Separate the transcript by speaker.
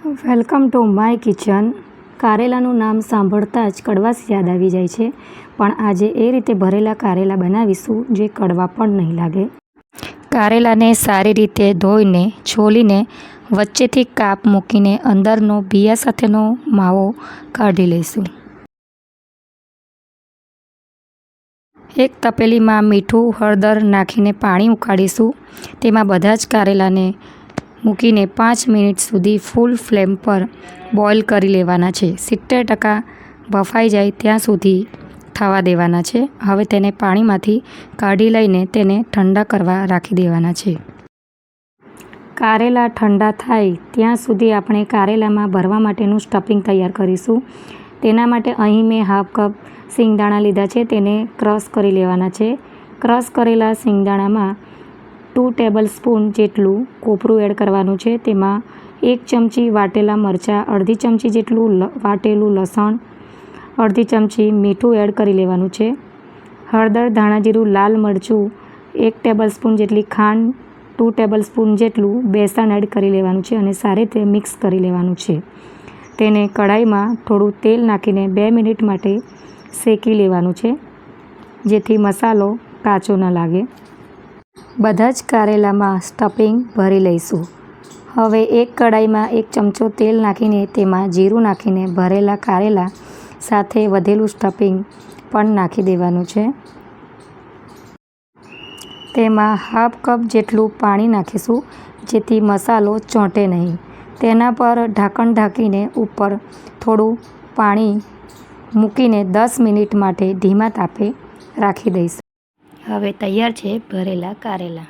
Speaker 1: Welcome to my kitchen. કારેલાનું નામ સાંભળતા જ કડવાશ યાદ આવી જાય છે, પણ આજે એ રીતે ભરેલા કારેલા બનાવીશું જે કડવા પણ નહીં લાગે. કારેલાને સારી રીતે ધોઈને છોલીને વચ્ચેથી કાપ મૂકીને અંદરનો બિયા સાથેનો માવો કાઢી લઈશું. એક તપેલીમાં મીઠું, હળદર નાખીને પાણી ઉકાળીશું. તેમાં બધા જ કારેલાને મૂકીને 5 મિનિટ સુધી ફૂલ ફ્લેમ પર બોઇલ કરી લેવાના છે. 70% બફાઈ જાય ત્યાં સુધી થવા દેવાના છે. હવે તેને પાણીમાંથી કાઢી લઈને તેને ઠંડા કરવા રાખી દેવાના છે. કારેલા ઠંડા થાય ત્યાં સુધી આપણે કારેલામાં ભરવા માટેનું સ્ટફિંગ તૈયાર કરીશું. તેના માટે અહીં મેં 1/2 કપ સિંગદાણા લીધા છે, તેને ક્રશ કરી લેવાના છે. ક્રશ કરેલા સિંગદાણામાં 2 ટેબલસ્પૂન જેટલું કોપરું એડ કરવાનું છે. તેમાં 1 ચમચી વાટેલા મરચાં, અડધી ચમચી જેટલું વાટેલું લસણ, અડધી ચમચી મીઠું એડ કરી લેવાનું છે. હળદર, ધાણા જીરું, લાલ મરચું, 1 ટેબલસ્પૂન જેટલી ખાંડ, 2 ટેબલસ્પૂન જેટલું બેસન એડ કરી લેવાનું છે અને સારી રીતે મિક્સ કરી લેવાનું છે. તેને કઢાઈમાં થોડું તેલ નાખીને 2 મિનિટ માટે શેકી લેવાનું છે, જેથી મસાલો કાચો ન લાગે. બધા જ કારેલામાં સ્ટફિંગ ભરી લઈશું. હવે એક કઢાઈમાં 1 ચમચો તેલ નાખીને તેમાં જીરું નાખીને ભરેલા કારેલા સાથે વધેલું સ્ટફિંગ પણ નાખી દેવાનું છે. તેમાં 1/2 કપ જેટલું પાણી નાખીશું, જેથી મસાલો ચોંટે નહીં. તેના પર ઢાંકણ ઢાંકીને ઉપર થોડું પાણી મૂકીને 10 મિનિટ માટે ધીમા તાપે રાખી દઈશું. હવે તૈયાર છે ભરેલા કારેલા.